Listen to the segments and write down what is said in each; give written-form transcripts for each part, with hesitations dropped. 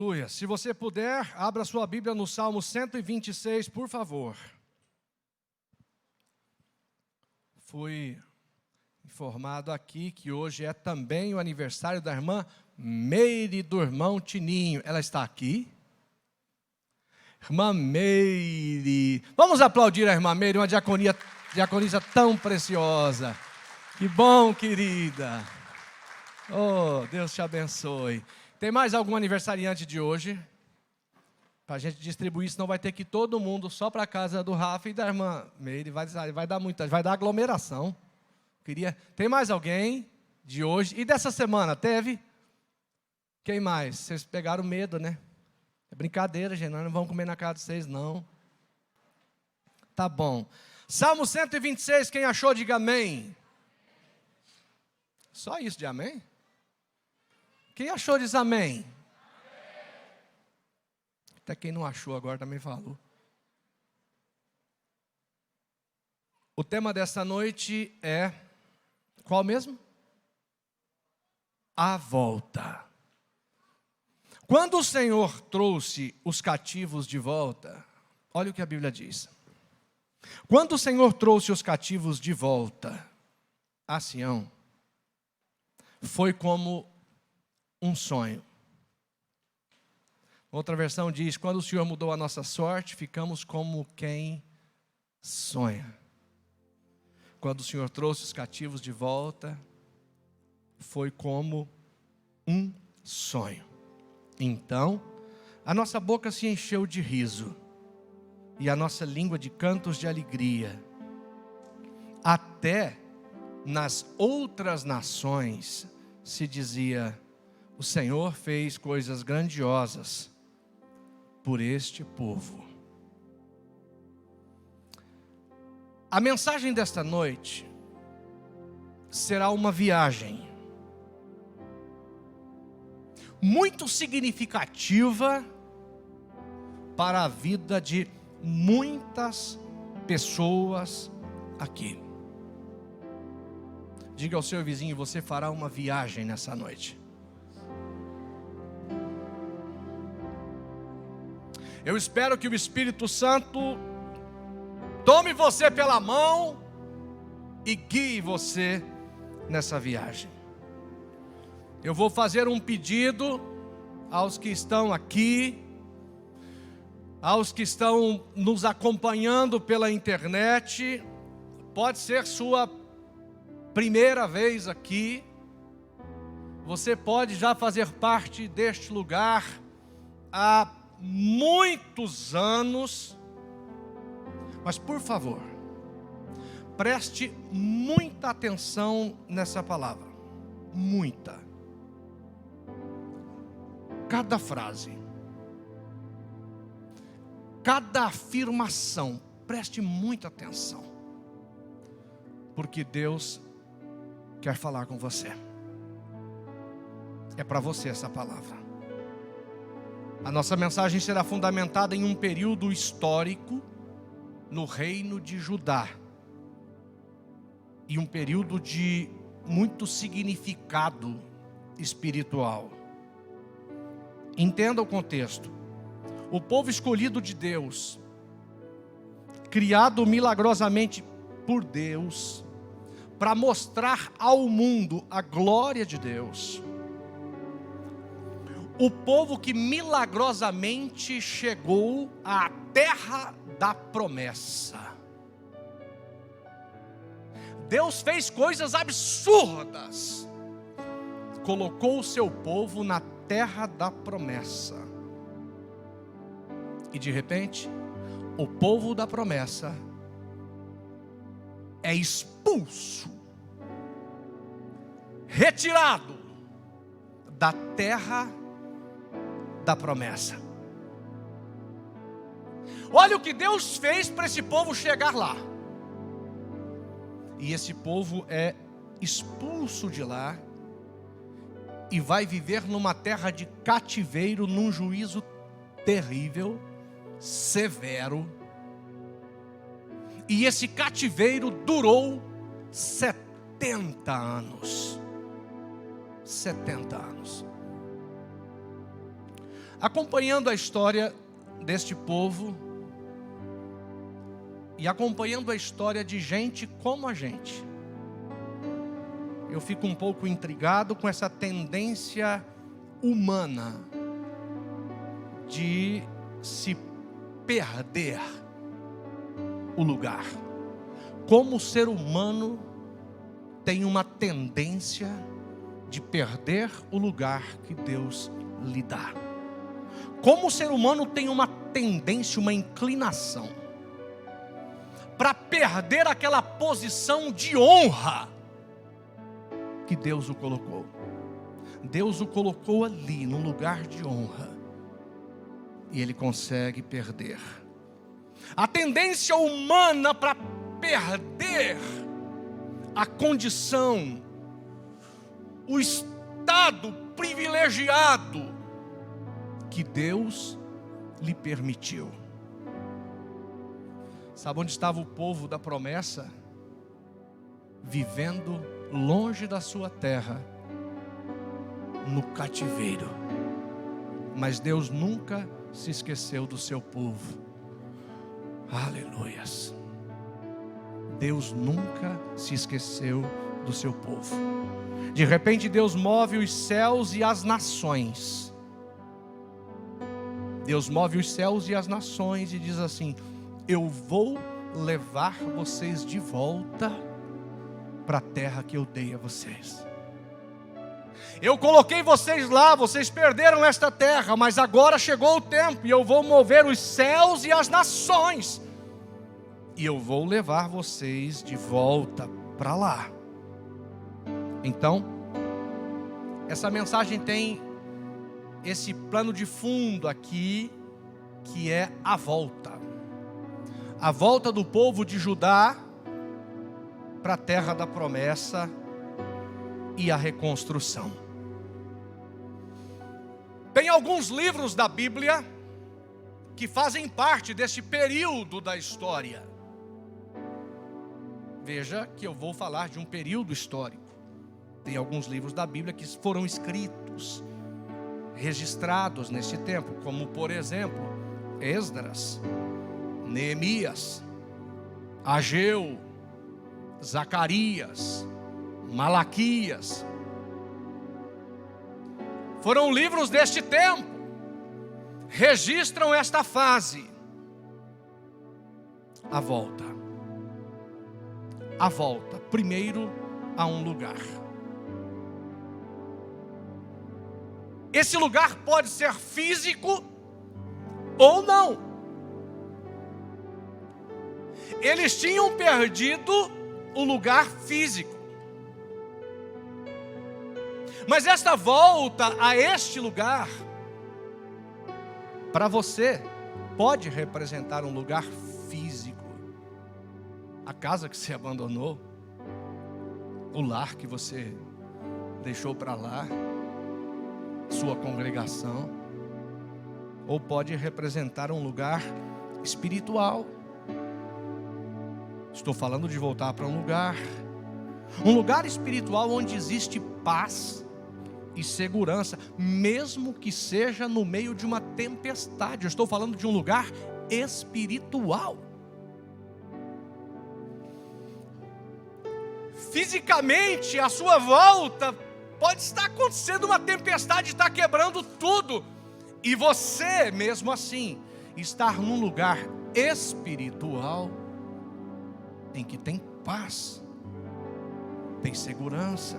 Aleluia. Se você puder, abra sua Bíblia no Salmo 126, por favor. Fui informado aqui que hoje é também o aniversário da irmã Meire e do irmão Tininho. Ela está aqui? Irmã Meire. Vamos aplaudir a irmã Meire, uma diaconisa tão preciosa. Que bom, querida. Oh, Deus te abençoe. Tem mais algum aniversariante de hoje? Para a gente distribuir, senão vai ter que ir todo mundo só para a casa do Rafa e da irmã Meire. Vai dar aglomeração. Tem mais alguém de hoje? E dessa semana, teve? Quem mais? Vocês pegaram medo, né? É brincadeira, gente. Nós não vamos comer na casa de vocês, não. Tá bom. Salmo 126, quem achou, diga amém. Só isso de amém? Quem achou diz amém. Até quem não achou agora também falou. O tema dessa noite é qual mesmo? A volta. Quando o Senhor trouxe os cativos de volta, olha o que a Bíblia diz. Quando o Senhor trouxe os cativos de volta a Sião, foi como um sonho. Outra versão diz, quando o Senhor mudou a nossa sorte, ficamos como quem sonha. Quando o Senhor trouxe os cativos de volta, foi como um sonho. Então, a nossa boca se encheu de riso, e a nossa língua de cantos de alegria. Até nas outras nações se dizia, o Senhor fez coisas grandiosas por este povo. A mensagem desta noite será uma viagem muito significativa para a vida de muitas pessoas aqui. Diga ao seu vizinho, você fará uma viagem nessa noite. Eu espero que o Espírito Santo tome você pela mão e guie você nessa viagem. Eu vou fazer um pedido aos que estão aqui, aos que estão nos acompanhando pela internet. Pode ser sua primeira vez aqui. Você pode já fazer parte deste lugar há muitos anos, mas por favor, preste muita atenção nessa palavra, muita. Cada frase, cada afirmação, preste muita atenção, porque Deus quer falar com você. É para você essa palavra. A nossa mensagem será fundamentada em um período histórico no reino de Judá. E um período de muito significado espiritual. Entenda o contexto. O povo escolhido de Deus, criado milagrosamente por Deus, para mostrar ao mundo a glória de Deus. O povo que milagrosamente chegou à terra da promessa. Deus fez coisas absurdas. Colocou o seu povo na terra da promessa. E de repente, o povo da promessa é expulso, retirado da terra da promessa. Olha o que Deus fez para esse povo chegar lá. E esse povo é expulso de lá e vai viver numa terra de cativeiro, num juízo terrível, severo. E esse cativeiro durou 70 anos. 70 anos. Acompanhando a história deste povo e acompanhando a história de gente como a gente, eu fico um pouco intrigado com essa tendência humana de se perder o lugar. Como o ser humano tem uma tendência de perder o lugar que Deus lhe dá. Como o ser humano tem uma tendência, uma inclinação para perder aquela posição de honra que Deus o colocou. Deus o colocou ali, num lugar de honra, e ele consegue perder. A tendência humana para perder a condição, o estado privilegiado que Deus lhe permitiu. Sabe onde estava o povo da promessa? Vivendo longe da sua terra, no cativeiro. Mas Deus nunca se esqueceu do seu povo. Aleluias. Deus nunca se esqueceu do seu povo. De repente Deus move os céus e as nações. Deus move os céus e as nações e diz assim: eu vou levar vocês de volta para a terra que eu dei a vocês. Eu coloquei vocês lá, vocês perderam esta terra, mas agora chegou o tempo e eu vou mover os céus e as nações. E eu vou levar vocês de volta para lá. Então, essa mensagem tem esse plano de fundo aqui, que é a volta. A volta do povo de Judá para a terra da promessa e a reconstrução. Tem alguns livros da Bíblia que fazem parte desse período da história. Veja que eu vou falar de um período histórico. Tem alguns livros da Bíblia que foram escritos, registrados nesse tempo, como por exemplo, Esdras, Neemias, Ageu, Zacarias, Malaquias. Foram livros deste tempo, registram esta fase. A volta. A volta, primeiro a um lugar. Esse lugar pode ser físico ou não. Eles tinham perdido o lugar físico. Mas esta volta a este lugar, para você, pode representar um lugar físico. A casa que você abandonou, o lar que você deixou para lá, sua congregação. Ou pode representar um lugar espiritual. Estou falando de voltar para um lugar espiritual onde existe paz e segurança, mesmo que seja no meio de uma tempestade. Eu estou falando de um lugar espiritual. Fisicamente, a sua volta pode estar acontecendo uma tempestade, está quebrando tudo, e você, mesmo assim, estar num lugar espiritual em que tem paz, tem segurança.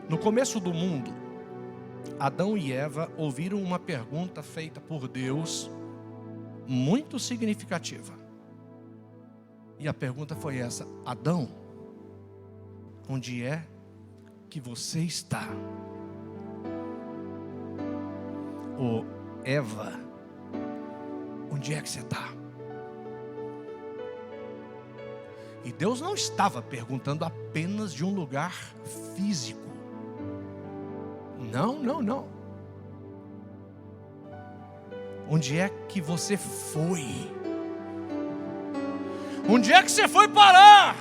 No começo do mundo, Adão e Eva ouviram uma pergunta feita por Deus, muito significativa. E a pergunta foi essa: Adão, onde é que você está? Ô Eva, onde é que você está? E Deus não estava perguntando apenas de um lugar físico. Não, não, não. Onde é que você foi? Onde é que você foi parar?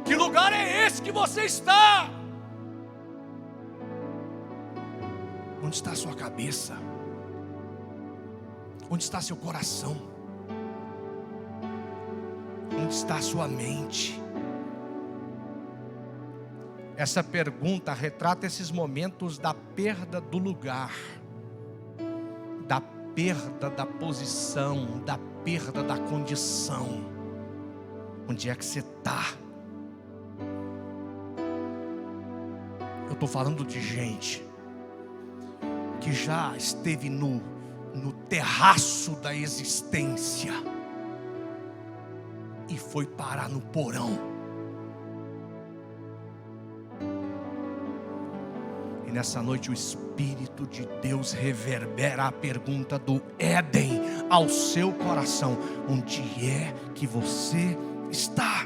Que lugar é esse que você está? Onde está a sua cabeça? Onde está seu coração? Onde está a sua mente? Essa pergunta retrata esses momentos da perda do lugar, da perda da posição, da perda da condição. Onde é que você está? Eu estou falando de gente que já esteve no terraço da existência e foi parar no porão. E nessa noite o Espírito de Deus reverbera a pergunta do Éden ao seu coração: onde é que você está?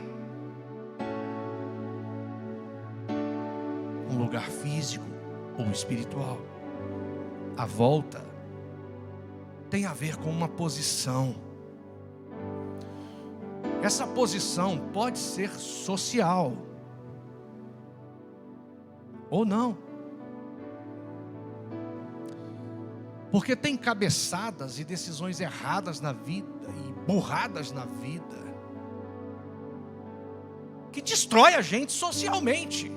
Um lugar físico ou espiritual? A volta tem a ver com uma posição. Essa posição pode ser social ou não, porque tem cabeçadas e decisões erradas na vida e burradas na vida que destrói a gente socialmente,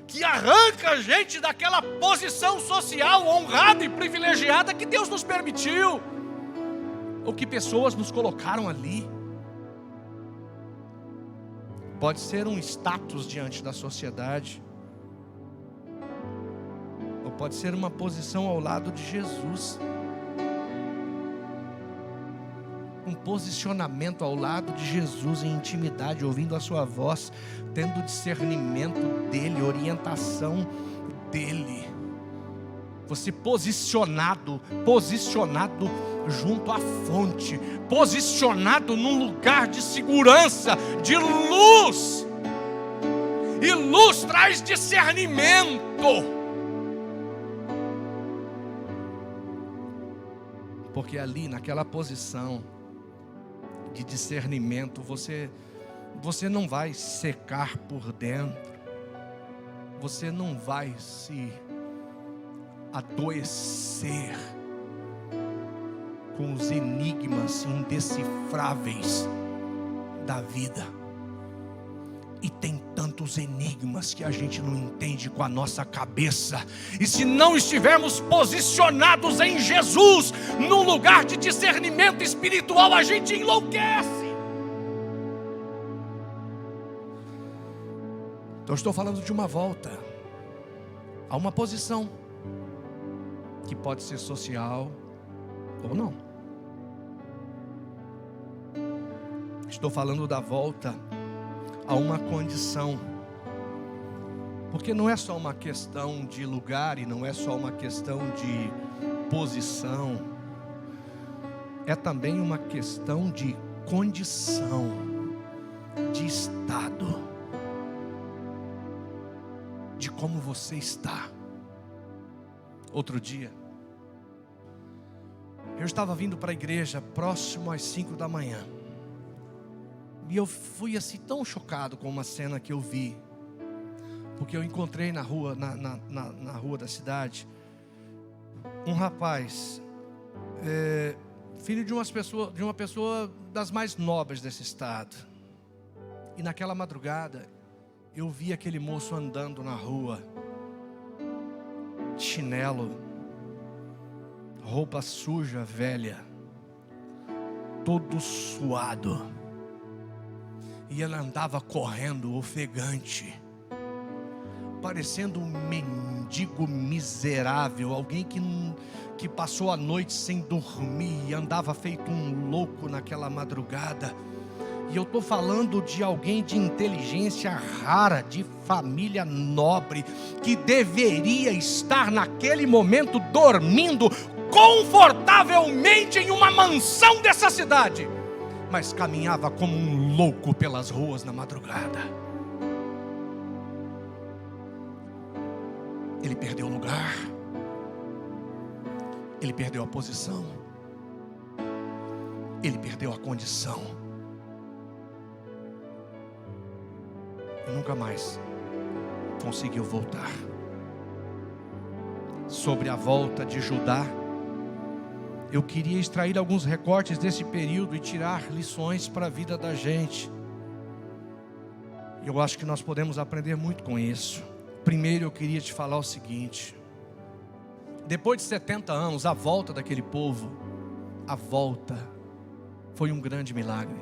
que arranca a gente daquela posição social honrada e privilegiada que Deus nos permitiu, ou que pessoas nos colocaram ali. Pode ser um status diante da sociedade, ou pode ser uma posição ao lado de Jesus, um posicionamento ao lado de Jesus em intimidade, ouvindo a sua voz, tendo discernimento dele, orientação dele. Você posicionado junto à fonte, posicionado num lugar de segurança, de luz. E luz traz discernimento. Porque ali, naquela posição de discernimento, você não vai secar por dentro, você não vai se adoecer com os enigmas indecifráveis da vida. E tem tantos enigmas que a gente não entende com a nossa cabeça. E se não estivermos posicionados em Jesus, num lugar de discernimento espiritual, a gente enlouquece. Então estou falando de uma volta a uma posição que pode ser social ou não. Estou falando da volta a uma condição, porque não é só uma questão de lugar e não é só uma questão de posição, é também uma questão de condição, de estado, de como você está. Outro dia, eu estava vindo para a igreja próximo às 5 da manhã. E eu fui assim tão chocado com uma cena que eu vi. Porque eu encontrei na rua, na rua da cidade, um rapaz, filho de uma pessoa das mais nobres desse estado. E naquela madrugada, eu vi aquele moço andando na rua, chinelo, roupa suja, velha, todo suado. E ele andava correndo, ofegante, parecendo um mendigo miserável, alguém que passou a noite sem dormir e andava feito um louco naquela madrugada. E eu estou falando de alguém de inteligência rara, de família nobre, que deveria estar naquele momento dormindo confortavelmente em uma mansão dessa cidade, mas caminhava como um louco pelas ruas na madrugada. Ele perdeu o lugar, ele perdeu a posição, ele perdeu a condição, e nunca mais conseguiu voltar. sobre a volta de Judá. Eu queria extrair alguns recortes desse período e tirar lições para a vida da gente. Eu acho que nós podemos aprender muito com isso. Primeiro eu queria te falar o seguinte: depois de 70 anos, a volta daquele povo, a volta foi um grande milagre.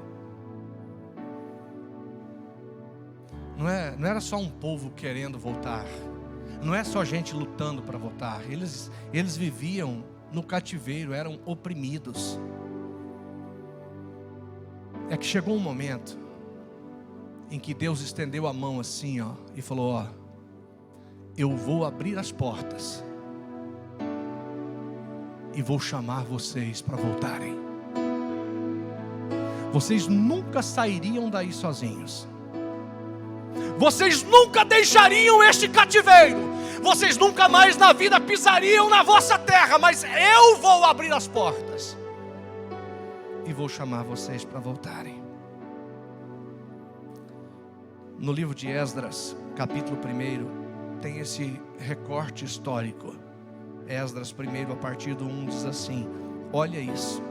Não era só um povo querendo voltar, não é só gente lutando para voltar. Eles viviam no cativeiro, eram oprimidos. É que chegou um momento em que Deus estendeu a mão assim, e falou: eu vou abrir as portas e vou chamar vocês para voltarem. Vocês nunca sairiam daí sozinhos. Vocês nunca deixariam este cativeiro. Vocês nunca mais na vida pisariam na vossa terra. Mas eu vou abrir as portas e vou chamar vocês para voltarem. No livro de Esdras, capítulo 1, tem esse recorte histórico. Esdras 1, a partir do 1, diz assim: olha isso.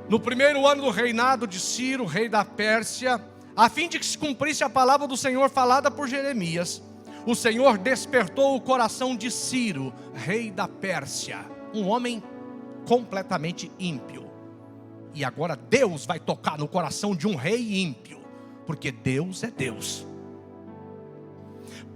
No primeiro ano do reinado de Ciro, rei da Pérsia, a fim de que se cumprisse a palavra do Senhor falada por Jeremias, o Senhor despertou o coração de Ciro, rei da Pérsia, um homem completamente ímpio. E agora Deus vai tocar no coração de um rei ímpio, porque Deus é Deus.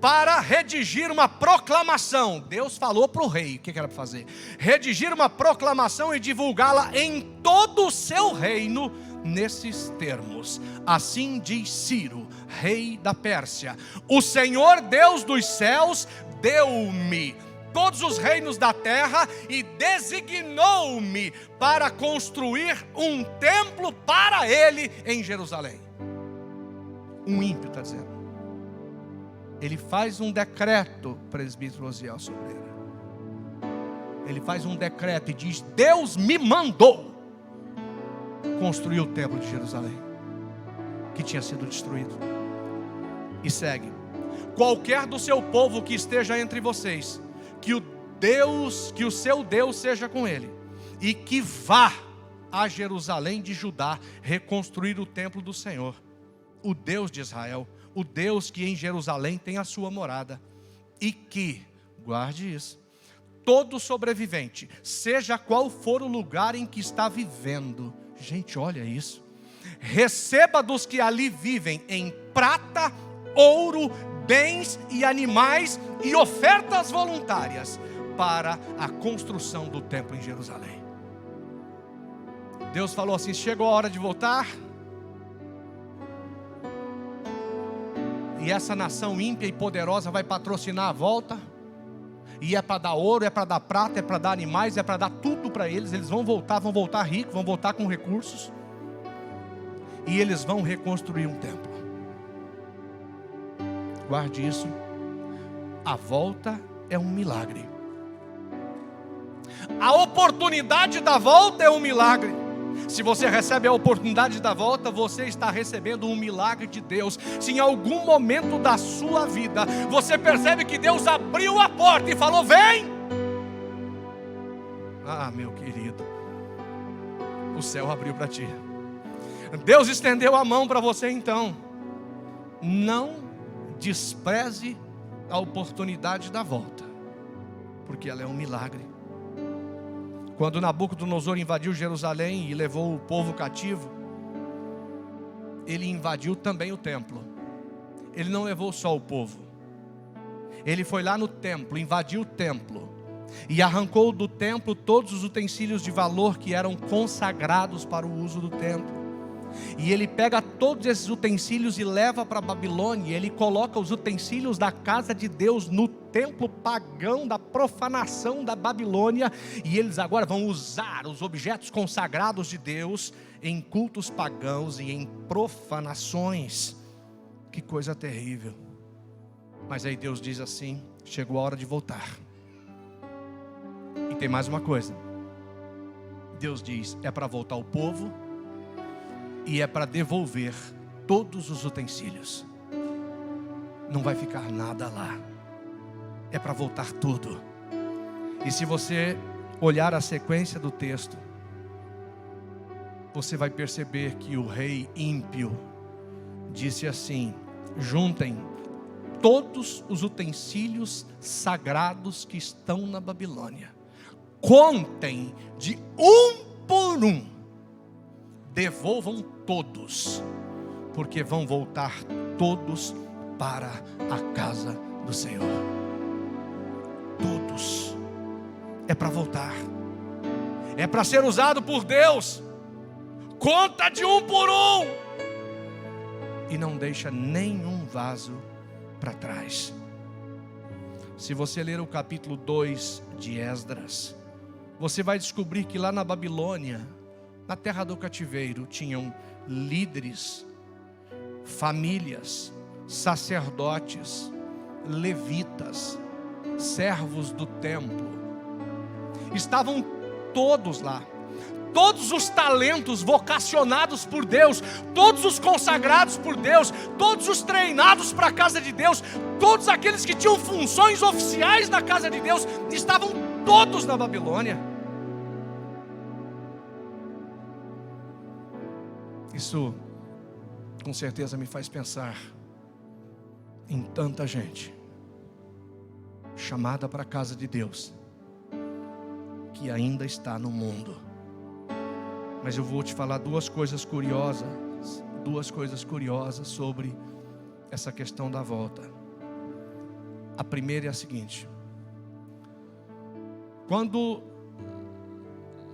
Para redigir uma proclamação. Deus falou para o rei o que era para fazer: redigir uma proclamação e divulgá-la em todo o seu reino, nesses termos: assim diz Ciro, rei da Pérsia: o Senhor Deus dos céus deu-me todos os reinos da terra e designou-me para construir um templo para ele em Jerusalém. Um ímpio está dizendo. Ele faz um decreto, presbítero Osiel Sobreira. Ele faz um decreto e diz: Deus me mandou construir o templo de Jerusalém, que tinha sido destruído. E segue: qualquer do seu povo que esteja entre vocês, que o seu Deus seja com ele, e que vá a Jerusalém de Judá reconstruir o templo do Senhor, o Deus de Israel, o Deus que em Jerusalém tem a sua morada. E que, guarde isso, todo sobrevivente, seja qual for o lugar em que está vivendo, gente, olha isso, receba dos que ali vivem em prata, ouro, bens e animais e ofertas voluntárias para a construção do templo em Jerusalém. Deus falou assim: chegou a hora de voltar. E essa nação ímpia e poderosa vai patrocinar a volta. E é para dar ouro, é para dar prata, é para dar animais, é para dar tudo para eles. Eles vão voltar ricos, vão voltar com recursos. E eles vão reconstruir um templo. Guarde isso. A volta é um milagre. A oportunidade da volta é um milagre. Se você recebe a oportunidade da volta, você está recebendo um milagre de Deus. Se em algum momento da sua vida você percebe que Deus abriu a porta e falou: vem, meu querido, o céu abriu para ti. Deus estendeu a mão para você. Então não despreze a oportunidade da volta, porque ela é um milagre. Quando Nabucodonosor invadiu Jerusalém e levou o povo cativo, ele invadiu também o templo. Ele não levou só o povo, ele foi lá no templo, invadiu o templo e arrancou do templo todos os utensílios de valor que eram consagrados para o uso do templo. E ele pega todos esses utensílios e leva para a Babilônia. Ele coloca os utensílios da casa de Deus no templo pagão da profanação da Babilônia. E eles agora vão usar os objetos consagrados de Deus em cultos pagãos e em profanações. Que coisa terrível. Mas aí Deus diz assim: chegou a hora de voltar. E tem mais uma coisa. Deus diz: é para voltar o povo e é para devolver todos os utensílios. Não vai ficar nada lá. É para voltar tudo. E se você olhar a sequência do texto, você vai perceber que o rei ímpio disse assim: juntem todos os utensílios sagrados que estão na Babilônia, contem de um por um, devolvam todos, porque vão voltar todos para a casa do Senhor. Todos. É para voltar, é para ser usado por Deus. Conta de um por um, e não deixa nenhum vaso para trás. Se você ler o capítulo 2 de Esdras, você vai descobrir que lá na Babilônia, na terra do cativeiro, tinham líderes, famílias, sacerdotes, levitas, servos do templo. Estavam todos lá. Todos os talentos vocacionados por Deus, todos os consagrados por Deus, todos os treinados para a casa de Deus, todos aqueles que tinham funções oficiais na casa de Deus, estavam todos na Babilônia. Isso com certeza me faz pensar em tanta gente chamada para a casa de Deus, que ainda está no mundo. Mas eu vou te falar duas coisas curiosas sobre essa questão da volta. A primeira é a seguinte: quando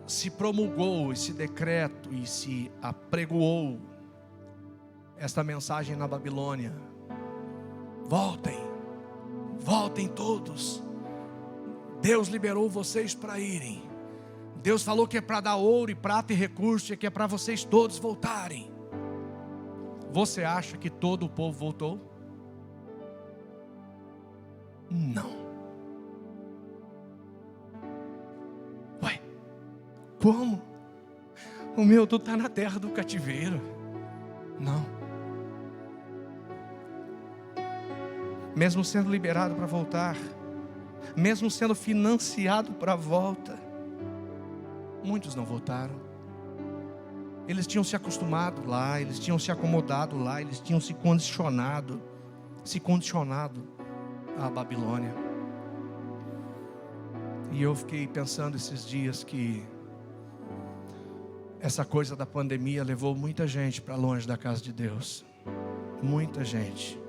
se promulgou esse decreto e se apregoou esta mensagem na Babilônia: voltem todos, Deus liberou vocês para irem. Deus falou que é para dar ouro e prata e recursos, e que é para vocês todos voltarem. Você acha que todo o povo voltou? Não. Ué, como? O meu está na terra do cativeiro. Não. Mesmo sendo liberado para voltar, mesmo sendo financiado para a volta, muitos não voltaram. Eles tinham se acostumado lá, eles tinham se acomodado lá, eles tinham se condicionado à Babilônia. E eu fiquei pensando esses dias que essa coisa da pandemia levou muita gente para longe da casa de Deus. Muita gente.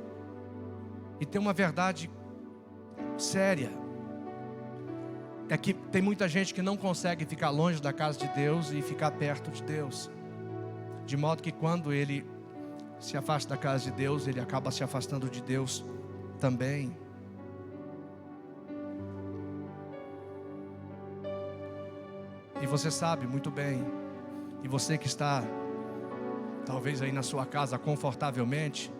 E tem uma verdade séria: é que tem muita gente que não consegue ficar longe da casa de Deus e ficar perto de Deus. De modo que quando ele se afasta da casa de Deus, ele acaba se afastando de Deus também. E você sabe muito bem, e você que está talvez aí na sua casa confortavelmente,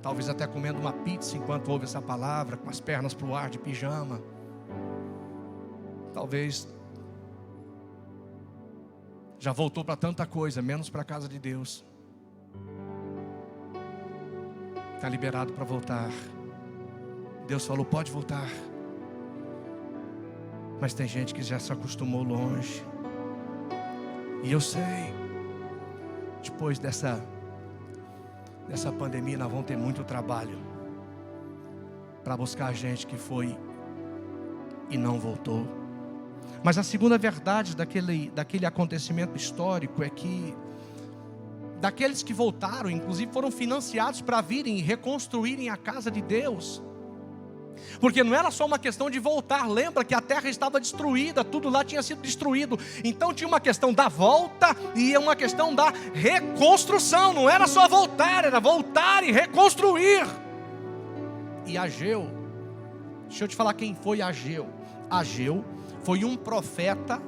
talvez até comendo uma pizza enquanto ouve essa palavra, com as pernas para o ar de pijama, talvez já voltou para tanta coisa, menos para a casa de Deus. Está liberado para voltar. Deus falou: pode voltar. Mas tem gente que já se acostumou longe. E eu sei, depois dessa pandemia, nós vamos ter muito trabalho para buscar a gente que foi e não voltou. Mas a segunda verdade daquele acontecimento histórico é que daqueles que voltaram, inclusive foram financiados para virem e reconstruírem a casa de Deus. Porque não era só uma questão de voltar. Lembra que a terra estava destruída, tudo lá tinha sido destruído. Então tinha uma questão da volta e uma questão da reconstrução. Não era só voltar, era voltar e reconstruir. E Ageu, deixa eu te falar quem foi Ageu. Ageu foi um profeta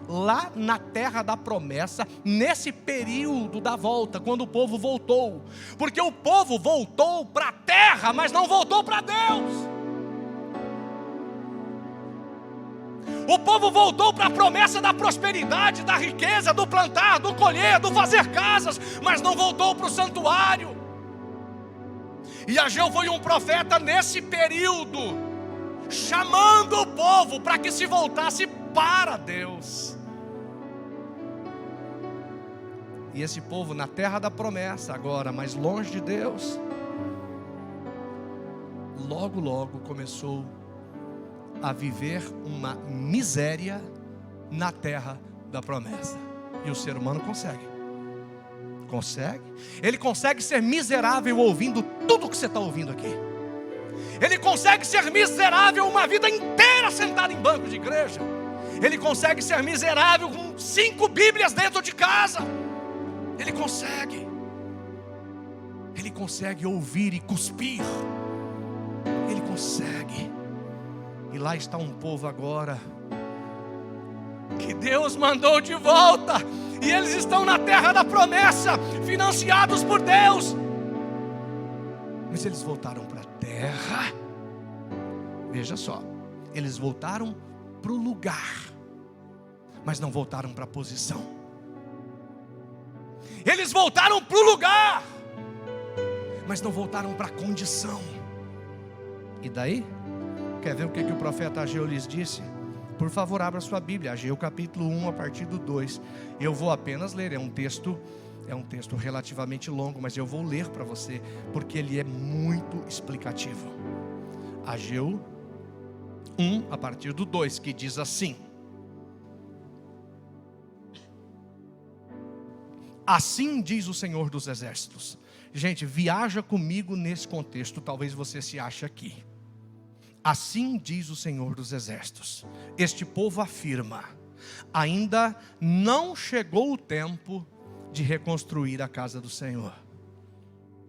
lá na terra da promessa, nesse período da volta, quando o povo voltou. Porque o povo voltou para a terra, mas não voltou para Deus. O povo voltou para a promessa da prosperidade, da riqueza, do plantar, do colher, do fazer casas, mas não voltou para o santuário. E Ageu foi um profeta nesse período, chamando o povo para que se voltasse para Deus. E esse povo na terra da promessa, agora mais longe de Deus, logo, logo começou a viver uma miséria na terra da promessa. E o ser humano consegue. Ele consegue ser miserável ouvindo tudo que você está ouvindo aqui. Ele consegue ser miserável uma vida inteira sentado em banco de igreja. Ele consegue ser miserável com 5 Bíblias dentro de casa. Ele consegue ouvir e cuspir. Ele consegue. E lá está um povo agora que Deus mandou de volta, e eles estão na terra da promessa, financiados por Deus. Mas eles voltaram para a terra. Veja só, eles voltaram para o lugar, mas não voltaram para a posição. Eles voltaram para o lugar, mas não voltaram para a condição. E daí? Quer ver o que o profeta Ageu lhes disse? Por favor, abra sua Bíblia, Ageu capítulo 1, a partir do 2. Eu vou apenas ler, é um texto relativamente longo, mas eu vou ler para você, porque ele é muito explicativo. Ageu 1, a partir do 2, que diz assim: assim diz o Senhor dos Exércitos. Gente, viaja comigo nesse contexto, talvez você se ache aqui. Assim diz o Senhor dos Exércitos: este povo afirma, ainda não chegou o tempo de reconstruir a casa do Senhor.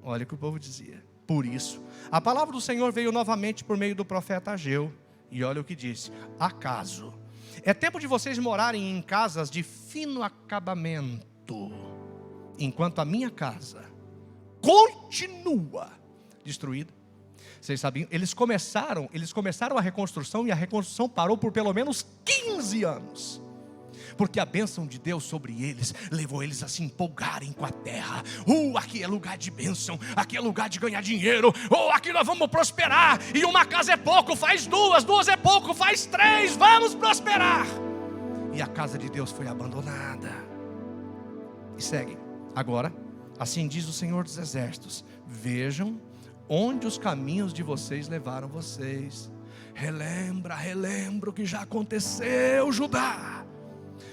Olha o que o povo dizia. Por isso, a palavra do Senhor veio novamente por meio do profeta Ageu. E olha o que disse: acaso é tempo de vocês morarem em casas de fino acabamento, enquanto a minha casa continua destruída? Vocês sabiam? Eles começaram a reconstrução, e a reconstrução parou por pelo menos 15 anos. Porque a bênção de Deus sobre eles levou eles a se empolgarem com a terra. Aqui é lugar de bênção, aqui é lugar de ganhar dinheiro. Aqui nós vamos prosperar. E uma casa é pouco, faz 2, 2 é pouco, faz 3, vamos prosperar. E a casa de Deus foi abandonada. E segue. Agora, assim diz o Senhor dos Exércitos: vejam onde os caminhos de vocês levaram vocês. Relembra o que já aconteceu, Judá.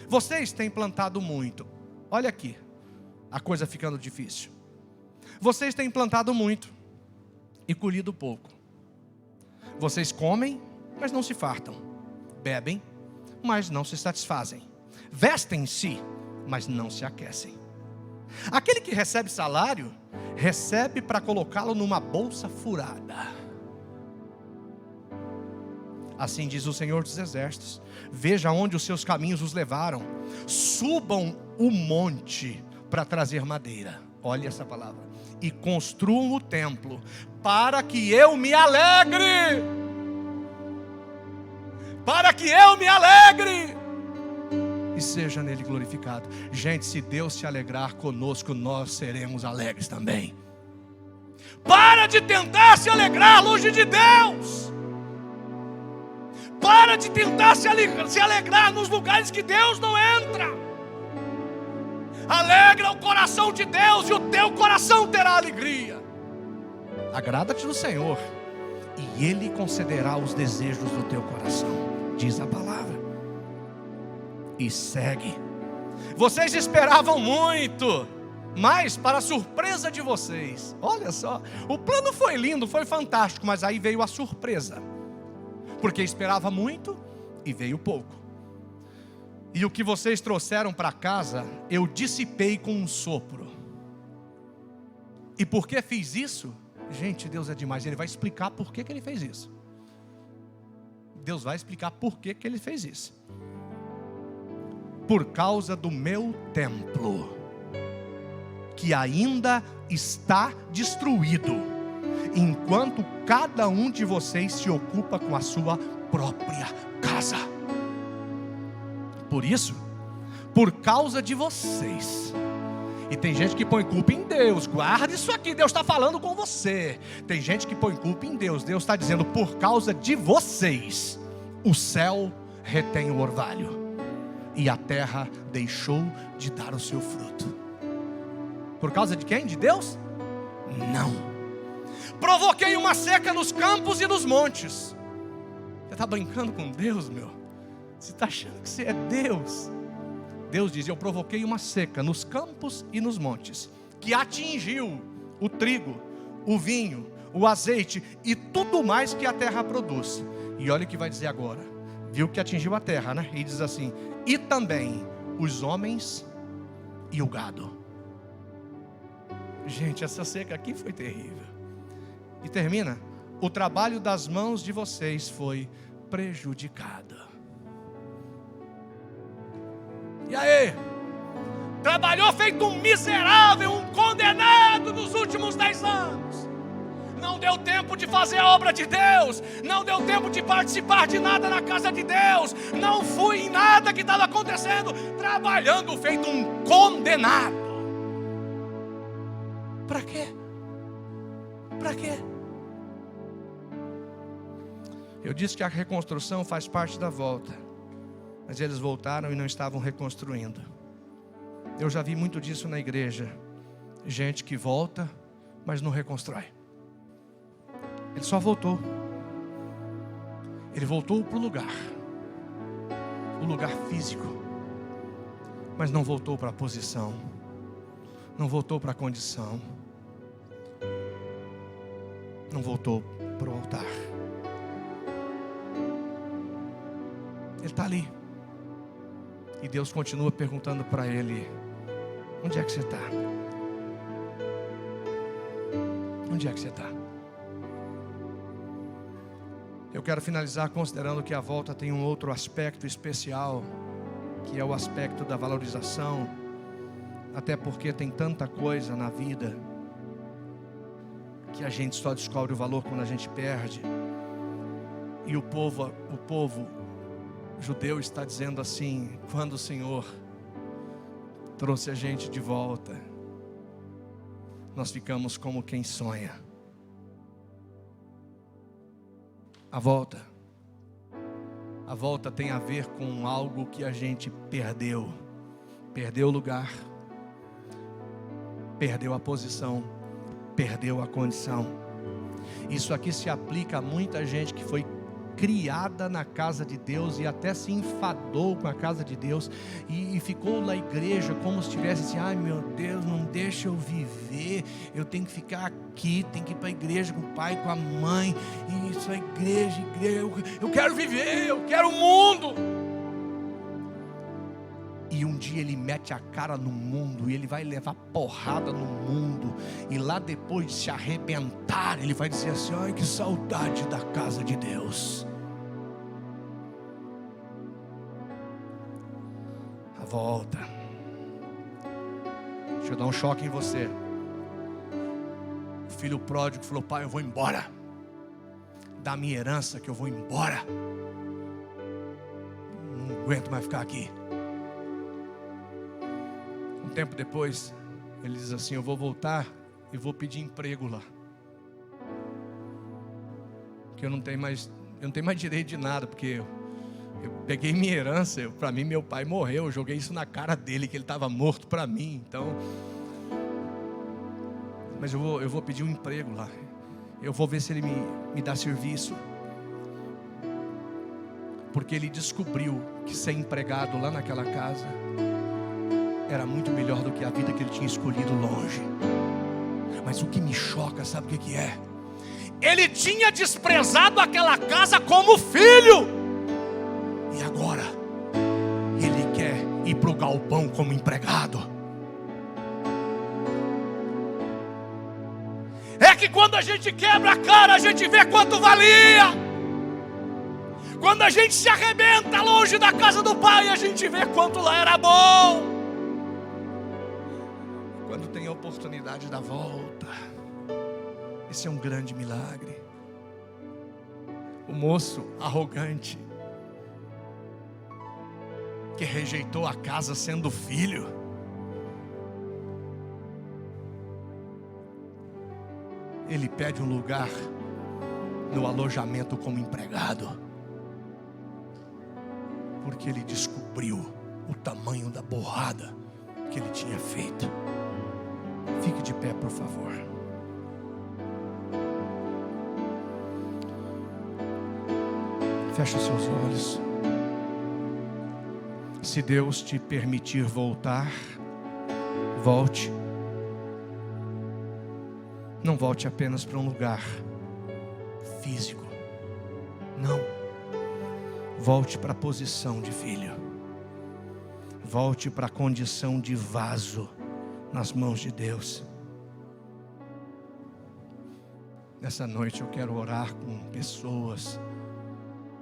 Vocês têm plantado muito. Olha aqui, a coisa ficando difícil. Vocês têm plantado muito e colhido pouco. Vocês comem, mas não se fartam. Bebem, mas não se satisfazem. Vestem-se, mas não se aquecem. Aquele que recebe salário, recebe para colocá-lo numa bolsa furada. Assim diz o Senhor dos Exércitos: veja onde os seus caminhos os levaram. Subam o monte para trazer madeira. Olha essa palavra. E construam o templo, para que eu me alegre. Para que eu me alegre e seja nele glorificado. Gente, se Deus se alegrar conosco, nós seremos alegres também. Para de tentar se alegrar longe de Deus. Para de tentar se alegrar nos lugares que Deus não entra. Alegra o coração de Deus, e o teu coração terá alegria. Agrada-te do Senhor, e Ele concederá os desejos do teu coração, diz a palavra. E segue. Vocês esperavam muito, mas para a surpresa de vocês, olha só, o plano foi lindo, foi fantástico, mas aí veio a surpresa. Porque esperava muito e veio pouco. E o que vocês trouxeram para casa, eu dissipei com um sopro. E por que fiz isso? Gente, Deus é demais. Ele vai explicar por que Ele fez isso. Deus vai explicar por que Ele fez isso. Por causa do meu templo, que ainda está destruído, enquanto cada um de vocês se ocupa com a sua própria casa. Por isso, por causa de vocês, E tem gente que põe culpa em Deus. Guarda isso aqui, Deus está falando com você. Tem gente que põe culpa em Deus. Deus está dizendo, por causa de vocês, o céu retém o orvalho e a terra deixou de dar o seu fruto. Por causa de quem? De Deus? Não. Provoquei uma seca nos campos e nos montes. Você está brincando com Deus, meu? Você está achando que você é Deus? Deus diz, eu provoquei uma seca nos campos e nos montes, que atingiu o trigo, o vinho, o azeite e tudo mais que a terra produz. E olha o que vai dizer agora. Viu que atingiu a terra, né? E diz assim, e também os homens e o gado. Gente, essa seca aqui foi terrível. E termina, o trabalho das mãos de vocês foi prejudicado. E aí? Trabalhou feito um miserável, um condenado nos últimos 10 anos. Não deu tempo de fazer a obra de Deus. Não deu tempo de participar de nada na casa de Deus. Não fui em nada que estava acontecendo. Trabalhando feito um condenado. Para quê? Para quê? Eu disse que a reconstrução faz parte da volta. Mas eles voltaram e não estavam reconstruindo. Eu já vi muito disso na igreja. Gente que volta, mas não reconstrói. Ele só voltou. Ele voltou para o lugar físico. Mas não voltou para a posição. Não voltou para a condição. Não voltou para o altar. Ele está ali. E Deus continua perguntando para ele, onde é que você está? Onde é que você está? Eu quero finalizar considerando que a volta tem um outro aspecto especial, que é o aspecto da valorização. Até porque tem tanta coisa na vida que a gente só descobre o valor quando a gente perde. E o povo judeu está dizendo assim, quando o Senhor trouxe a gente de volta, nós ficamos como quem sonha. A volta tem a ver com algo que a gente perdeu. Perdeu o lugar, perdeu a posição, perdeu a condição. Isso aqui se aplica a muita gente que foi criada na casa de Deus e até se enfadou com a casa de Deus e ficou na igreja como se tivesse assim, ai meu Deus, não deixa eu viver, eu tenho que ficar aqui, tenho que ir para a igreja com o pai, com a mãe, e isso é igreja, eu quero viver, eu quero o mundo. E um dia ele mete a cara no mundo, e ele vai levar porrada no mundo, e lá depois de se arrebentar, ele vai dizer assim, ai que saudade da casa de Deus. A volta. Deixa eu dar um choque em você. O filho pródigo falou, pai, eu vou embora, dá minha herança que eu vou embora, não aguento mais ficar aqui. Um tempo depois, ele diz assim, eu vou voltar e vou pedir emprego lá, porque eu não tenho mais direito de nada, porque eu peguei minha herança, para mim meu pai morreu, eu joguei isso na cara dele, que ele estava morto para mim, então, mas eu vou pedir um emprego lá, eu vou ver se ele me dá serviço, porque ele descobriu que ser empregado lá naquela casa era muito melhor do que a vida que ele tinha escolhido longe. Mas o que me choca, sabe o que é? Ele tinha desprezado aquela casa como filho, e agora ele quer ir para o galpão como empregado. É que quando a gente quebra a cara, a gente vê quanto valia. Quando a gente se arrebenta longe da casa do pai, a gente vê quanto lá era bom. Quando tem a oportunidade da volta, esse é um grande milagre. O moço arrogante, que rejeitou a casa sendo filho, ele pede um lugar no alojamento como empregado, porque ele descobriu o tamanho da burrada que ele tinha feito. Fique de pé, por favor. Feche os seus olhos. Se Deus te permitir voltar, volte. Não volte apenas para um lugar físico. Não. Volte para a posição de filho. Volte para a condição de vaso nas mãos de Deus. Nessa noite eu quero orar com pessoas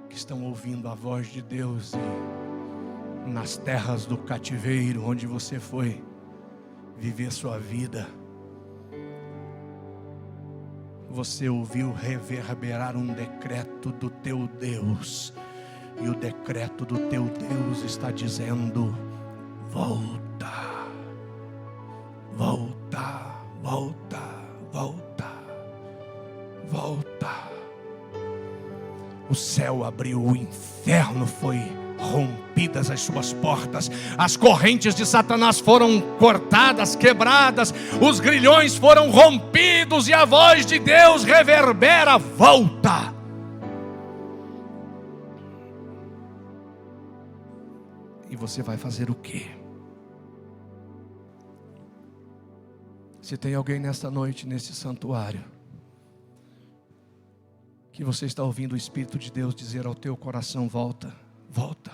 que estão ouvindo a voz de Deus e nas terras do cativeiro, onde você foi viver sua vida, você ouviu reverberar um decreto do teu Deus, e o decreto do teu Deus está dizendo: volta, volta, volta, volta, volta. O céu abriu, o inferno foi rompidas as suas portas, as correntes de Satanás foram cortadas, quebradas, os grilhões foram rompidos, e a voz de Deus reverbera: volta. E você vai fazer o quê? Se tem alguém nesta noite, nesse santuário, que você está ouvindo o Espírito de Deus dizer ao teu coração: volta, volta,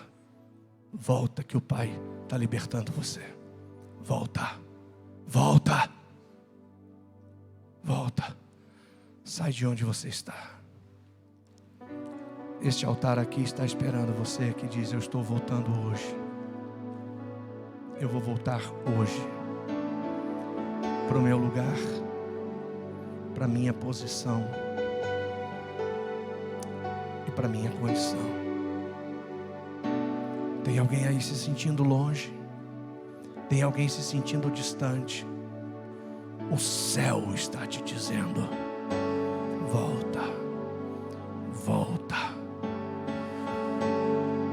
volta, que o Pai está libertando você. Volta, volta, volta. Sai de onde você está. Este altar aqui está esperando você que diz: eu estou voltando hoje. Eu vou voltar hoje para o meu lugar, para a minha posição e para a minha condição. Tem alguém aí se sentindo longe? Tem alguém se sentindo distante? O céu está te dizendo: volta, volta.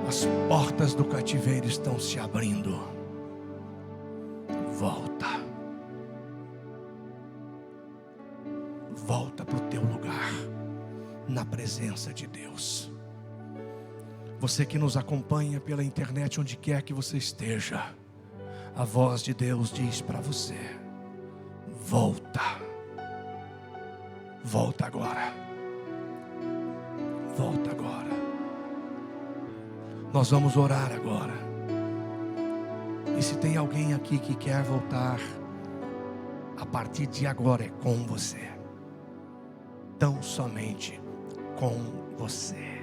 As portas do cativeiro estão se abrindo. Volta. Volta para o teu lugar, na presença de Deus. Você que nos acompanha pela internet, onde quer que você esteja, a voz de Deus diz para você: volta. Volta agora. Volta agora. Nós vamos orar agora. E se tem alguém aqui que quer voltar, a partir de agora é com você. Tão somente com você.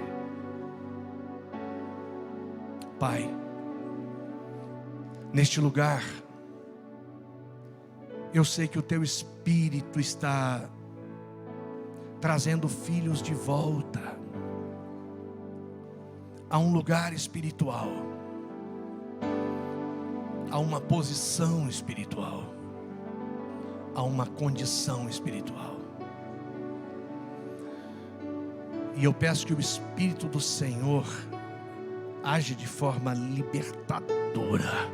Pai, neste lugar, eu sei que o teu Espírito está trazendo filhos de volta a um lugar espiritual, a uma posição espiritual, a uma condição espiritual. E eu peço que o Espírito do Senhor age de forma libertadora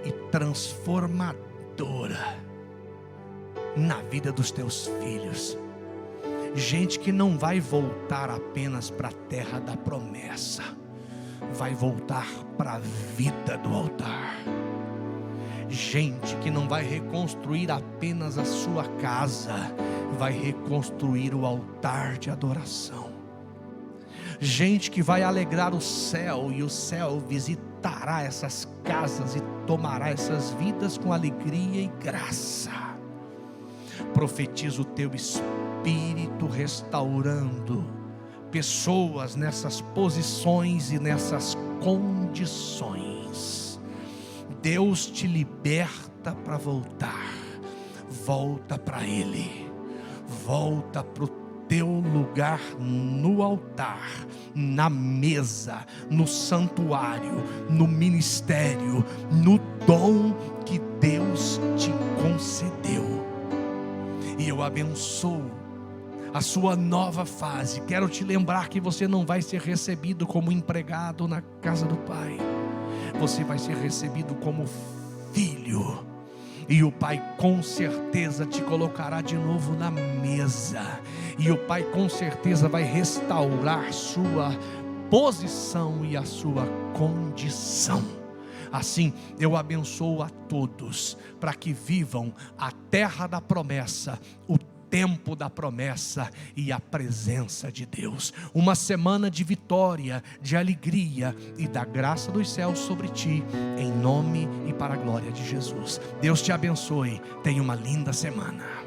e transformadora na vida dos teus filhos. Gente que não vai voltar apenas para a terra da promessa, vai voltar para a vida do altar. Gente que não vai reconstruir apenas a sua casa, vai reconstruir o altar de adoração. Gente que vai alegrar o céu, e o céu visitará essas casas e tomará essas vidas com alegria e graça. Profetizo o teu Espírito restaurando pessoas nessas posições e nessas condições. Deus te liberta para voltar. Volta para Ele. Volta para o teu lugar no altar, na mesa, no santuário, no ministério, no dom que Deus te concedeu. e eu abençoo a sua nova fase. Quero te lembrar que você não vai ser recebido como empregado na casa do Pai, você vai ser recebido como filho, e o Pai com certeza te colocará de novo na mesa, e o Pai com certeza vai restaurar sua posição e a sua condição. Assim, eu abençoo a todos, para que vivam a terra da promessa, o tempo da promessa e a presença de Deus. Uma semana de vitória, de alegria e da graça dos céus sobre ti, em nome e para a glória de Jesus. Deus te abençoe. Tenha uma linda semana.